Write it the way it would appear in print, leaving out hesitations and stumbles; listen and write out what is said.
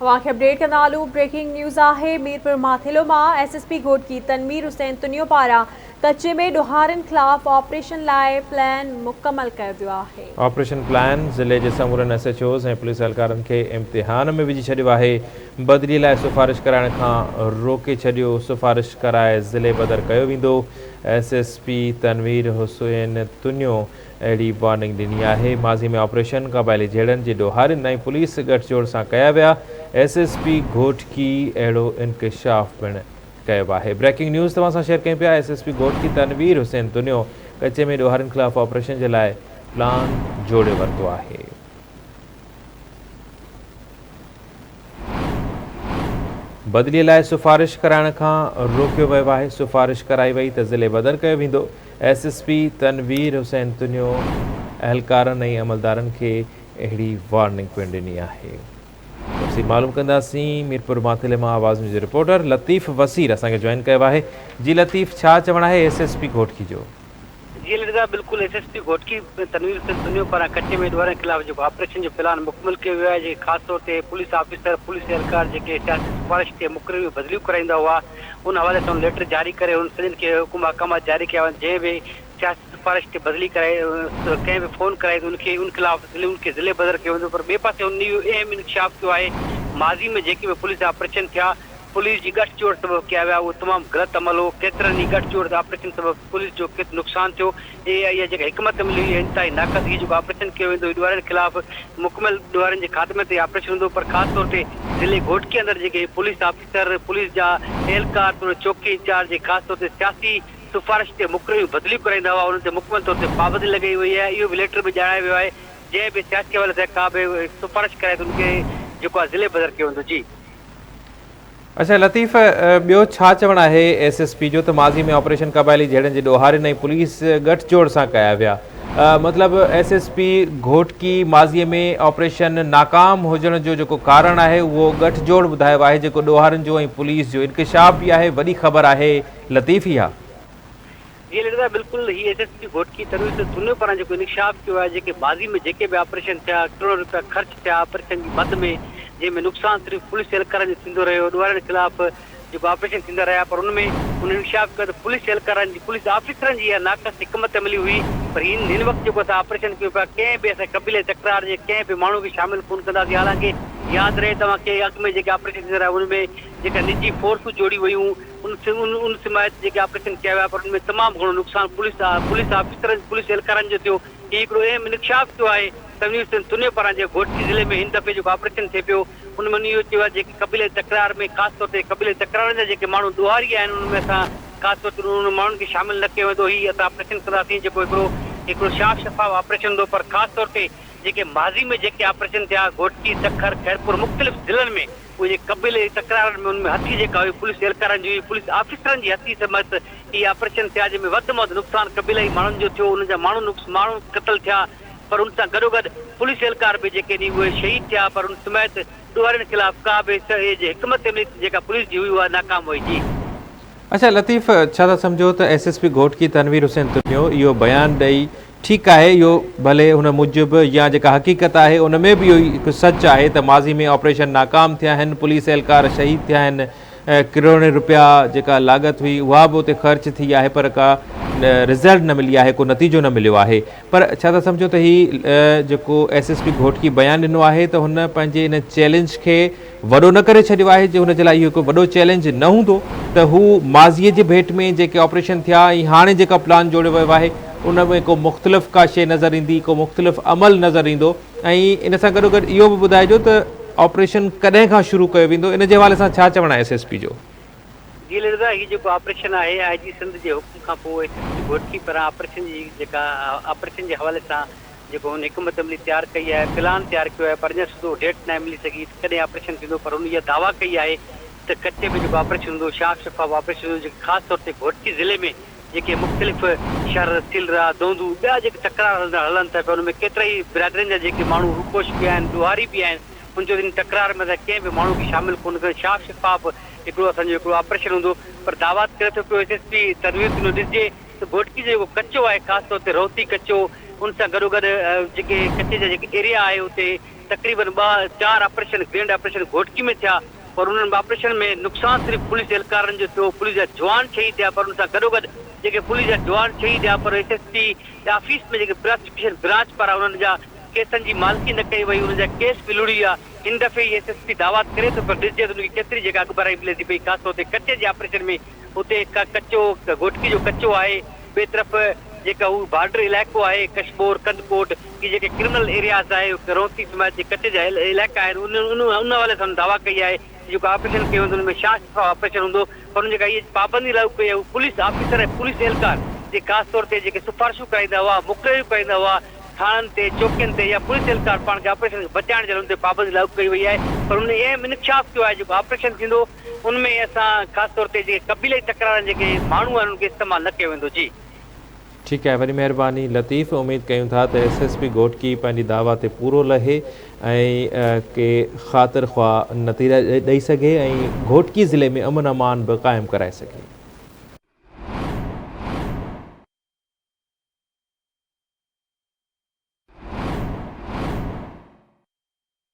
तव्हांखे अपडेट कंदा हलूं। ब्रेकिंग न्यूज़ आहे। मीरपुर माथिलो मां एसएसपी घोटकी तनवीर हुसैन तुनियो पारां कच्चे में ॾोहारियुनि ख़िलाफ़ ऑपरेशन लाइ प्लान मुकमल कयो वियो आहे। ऑपरेशन प्लान ज़िले जे समूरनि एसएचओज़ ऐं पुलिस एहलकारनि खे इम्तिहान में विझी छॾियो आहे। बदिली लाइ सिफ़ारिश कराइण खां रोके छॾियो। सिफ़ारिश कराए ज़िले बदर कयो वेंदो। एसएसपी तनवीर हुसैन तुनियो अहिड़ी वार्निंग ॾिनी आहे। माज़ी में ऑपरेशन क़बाइली जहिड़नि जे ॾोहारियुनि ऐं पुलिस गठजोड़ सां कया विया। एसएसपी घोटकी अहिड़ो इंकशाफ पिणु कयो आहे। ब्रेकिंग न्यूज़ तव्हां सां शेयर कयूं पिया। एसएसपी घोटकी तनवीर हुसैन तुनियो कच्चे में ॾोहारियुनि ख़िलाफ़ ऑपरेशन जे लाइ प्लान जोड़े वरितो आहे। बदिलीअ लाइ सिफ़ारिश कराइण खां रोकियो वियो आहे। सिफ़ारिश कराई वई त ज़िले बदर कयो वेंदो। एसएसपी तनवीर हुसैन तुनियो एहलकारनि ऐं अमलदारनि खे अहिड़ी वार्निंग पिणु ॾिनी आहे। तफ़सील मालूम कंदासीं। मीरपुर माथिले मां आवाज़ न्यूज़ रिपोर्टर लतीफ़ वसीर असांखे जॉइन कयो आहे। जी लतीफ़, छा चवणु आहे एसएसपी घोटकी जो? जी लिदा बिल्कुल एसएसपी घोटकी तनवीर हुसैन तुनियो पारां कच्चे में ॾोहारियुनि खिलाफ़ जो ऑपरेशन जो प्लान मुकमल किया वियो आहे। ख़ास तौर ते पुलिस ऑफिसर पुलिस एहलकार जेके सियासी सिफारिश ते मुक़ररियूं बदिलियूं कराईंदा हुआ उन हवाले सां लेटर जारी करे उन सभिनि खे हुकुम अहकामात जारी कया आहिनि। जंहिं बि सियासी सिफारिश ते बदिली कराए कंहिं बि फ़ोन कराए त उनखे उन खिलाफ़ उनखे ज़िले बदर कयो वेंदो। पर ॿिए पासे उन इहो अहम इंकशाफ कयो आहे। माज़ी में जेके बि पुलिस ऑपरेशन थिया पुलिस जी गठजोड़ सबबु कया विया उहो तमामु ग़लति अमल हो। केतिरनि ई गठजोड़ ऑपरेशन सबबु पुलिस जो केतिरो नुक़सानु थियो। इहा जेका हिकमत मिली हुई इंतिहाई नाक़द हीअ जेको ऑपरेशन कयो वेंदो ॾोहारियुनि ख़िलाफ़ मुकमल ॾोहारियुनि जे ख़ात्मे ते ऑपरेशन हूंदो। पर ख़ासि तौर ते ज़िले घोटकी अंदरि जेके पुलिस ऑफिसर पुलिस जा एहलकार चौकी इंचार्ज ख़ासि तौर ते सियासी सिफारिश ते मुक़ररियूं बदिलियूं कराईंदा हुआ उन्हनि ते मुकमल तौर ते पाबंदी लॻाई वई आहे। इहो बि लेटर में ॼाणायो वियो आहे। जंहिं बि सियासी हवाले सां का बि सिफारिश कराए त उनखे जेको आहे ज़िले बदर कयो वेंदो। जी अच्छा लतीफ़, ॿियो छा चवणु आहे एसएसपी जो त माज़ी में ऑपरेशन क़बाइली जहिड़नि जे ॾोहारियुनि ऐं पुलिस गठजोड़ सां कया विया? मतिलबु एसएसपी घोटकी माज़ीअ में ऑपरेशन नाकाम हुजण जो जेको कारण आहे उहो गठजोड़ ॿुधायो आहे जेको ॾोहारियुनि जो ऐं पुलिस जो इंकशाफ बि आहे। वॾी ख़बर आहे लतीफ़ इहा। जी लिदा बिल्कुल ही एसएसपी घोटकी तनवीर तुनियो पारां जेको इंकशाफ किया है जेके माज़ी में जेके भी ऑपरेशन थिया करोड़ रुपया खर्च थिया ऑपरेशन की मद में जंहिंमें नुक़सानु सिर्फ़ु पुलिस एहलकारनि जो थींदो रहियो ॾोहारियुनि ख़िलाफ़ जेको ऑपरेशन थींदा रहिया। पर उनमें उन इंकशाफ कयो त पुलिस एहलकारनि जी पुलिस ऑफिसरनि जी इहा नाक़स हिकमत अमली हुई। पर हिन वक़्तु जेको असां ऑपरेशन कयूं पिया कंहिं बि असां क़बीले तकरार जे कंहिं बि माण्हू खे शामिल कोन कंदासीं। हालांकि यादि रहे तव्हांखे अॻु में जेके ऑपरेशन थींदा रहिया उनमें जेका निजी फोर्सूं जोड़ी वयूं उन सिमायत जेके ऑपरेशन कया विया पर उनमें तमामु घणो नुक़सानु पुलिस ऑफिसरनि पुलिस एहलकारनि जो थियो। हीउ हिकिड़ो अहम इंकशाफ थियो आहे तनवीर हुसैन तुनियो पारां जे घोटकी ज़िले में हिन दफ़े जेको ऑपरेशन थिए पियो उनमें इहो चयो आहे जेके क़बीले तकरार में ख़ासि तौर ते क़बीले तकरार जा जेके माण्हू ॾोहारी आहिनि उनमें असां ख़ासि तौर ते उन माण्हुनि खे शामिल न कयो वेंदो। हीउ असां ऑपरेशन कंदासीं जेको हिकिड़ो साफ़ शफ़ाफ़ ऑपरेशन हूंदो। पर ख़ासि तौर ते जेके माज़ी में जेके ऑपरेशन थिया घोटकी सखर खैरपुर मुख़्तलिफ़ ज़िलनि में उहे जे क़बीले तकरार में उनमें हथी जेका हुई पुलिस एहलकारनि जी हुई पुलिस ऑफिसरनि जी हथी समेत हीअ ऑपरेशन थिया जंहिंमें वधि में वधि नुक़सानु क़बीलाई माण्हुनि जो थियो। उन्हनि जा माण्हू क़तल थिया। पर उन सां गॾोगॾु पुलिस एहलकार बि जेके नी उहे शहीद थिया। पर उन समेत ॾोहारियुनि ख़िलाफ़ का बि हिकमत अमली जेका पुलिस जी हुई उहा नाकाम हुई। जी अच्छा लतीफ़, छा था सम्झो त एसएसपी घोटकी तनवीर हुसैन तुनियो इहो बयानु ॾेई ठीकु आहे इहो भले हुन मूजिबि या जेका हक़ीक़त आहे उन में बि इहो हिकु सच आहे त माज़ी में ऑपरेशन नाकाम थिया आहिनि पुलिस एहलकार शहीद थिया आहिनि करोड़ रुपया जेका लागत हुई उहा बि उते ख़र्च थी आहे पर का रिज़ल्ट न मिली आहे को नतीजो न मिलियो आहे। पर छा था सम्झो त हीउ जेको एसएसपी घोटकी बयानु ॾिनो आहे त हुन पंहिंजे इन चैलेंज खे वॾो न करे छॾियो आहे जे हुनजे लाइ इहो हिकु वॾो चैलेंज न हूंदो त हू माज़ीअ जे भेट में जेके ऑपरेशन थिया ऐं हाणे जेका प्लान जोड़ियो वियो आहे उन में को मुख़्तलिफ़ का शइ नज़र ईंदी को मुख़्तलिफ़ अमल नज़र ईंदो ऐं इन सां गॾोगॾु इहो बि ॿुधाइजो त ऑपरेशन कॾहिं खां शुरू कयो वेंदो इन जे हवाले सां छा चवणु आहे एसएसपी जो? जी लिदा हीउ जेको ऑपरेशन आहे आईजी सिंध जे हुकुम खां पोइ एसएसपी घोटकी पारां ऑपरेशन जी जेका ऑपरेशन जे हवाले सां जेको हुन हिकमत अमली तयारु कई आहे प्लान तयारु कयो आहे। पर अञा सुठो डेट न मिली सघी कॾहिं ऑपरेशन थींदो। पर हुन इहा दावा कई आहे त कच्चे में जेको ऑपरेशन हूंदो साफ़ शफ़ाफ़ ऑपरेशन हूंदो जेके ख़ासि तौर ते घोटकी ज़िले में जेके मुख़्तलिफ़ शहर तिलरा दोंदू ॿिया जेके तकरार हलनि था पिया उनमें केतिरा ई बिरादरियुनि जा जेके माण्हू रुपोश बि आहिनि ॾोहारी बि आहिनि उनजो इन तकरार में असां कंहिं बि माण्हू खे शामिल कोन कयो। साफ़ शफ़ाफ़ हिकिड़ो असांजो हिकिड़ो ऑपरेशन हूंदो। पर दावा करे थो पियो एसएसपी तनवीर तुनियो ॾिसिजे त घोटकी जो जेको कचो आहे ख़ासि तौर ते रोहती कचो उन सां गॾोगॾु जेके कचे जा जेके एरिया आहे उते तकरीबन 4 ऑपरेशन ग्रैंड ऑपरेशन घोटकी में थिया पर उन्हनि ऑपरेशन में नुक़सान सिर्फ़ पुलिस एहलकारनि जो थियो पुलिस जा जवान शहीद थिया पर उन सां गॾोगॾु जेके पुलिस जा जवान शहीद थिया पर एसएसपी ऑफिस में जेके प्रोसिक्यूशन ब्रांच पारां उन्हनि जा केसनि जी मालिकी न कई वई उन्हनि जा केस बि लुड़ी विया हिन दफ़े एसएसपी दावा करे थो पर ॾिसजे त उनखे केतिरी जेका अख़बार मिले थी पई ख़ासि तौर ते कचे जे ऑपरेशन में हुते कचो घोटकी जो कचो आहे ॿिए तरफ़ जेका हू बॉर्डर इलाइक़ो आहे कशमोर कंदकोट की जेके क्रिमिनल एरियाज़ आहे रोहती समाज जे कचे जा इलाइक़ा आहिनि उन हवाले सां दावा कई आहे जेको ऑपरेशन कयो वेंदो हुनमें छा ऑपरेशन हूंदो पर उन जेका इहे पाबंदी लागू कई आहे पुलिस ऑफिसर ऐं पुलिस एहलकार जे ख़ासि तौर ते जेके सिफ़ारिशूं कराईंदा हुआ मुक़ररियूं कराईंदा हुआ थाणनि ते चौकियुनि ते या पुलिस एहलकार पाण खे ऑपरेशन खे बचाइण जे लाइ उन ते पाबंदी लागू कई वई आहे पर उन अहम इंकशाफ़ कयो आहे जेको ऑपरेशन थींदो उनमें असां ख़ासि तौर ते जेके क़बीले तकरार जेके माण्हू आहिनि उनखे इस्तेमालु न कयो वेंदो जी ठीक है, वरी महिरबानी लतीफ़। उम्मीद कयूं था त एसएसपी घोटकी पंहिंजी दावा ते पूरो लहे ऐं के ख़ातिर ख़्वाह नतीजा ॾेई सघे ऐं घोटकी ज़िले में अमन अमान बि क़ाइमु कराए सघे।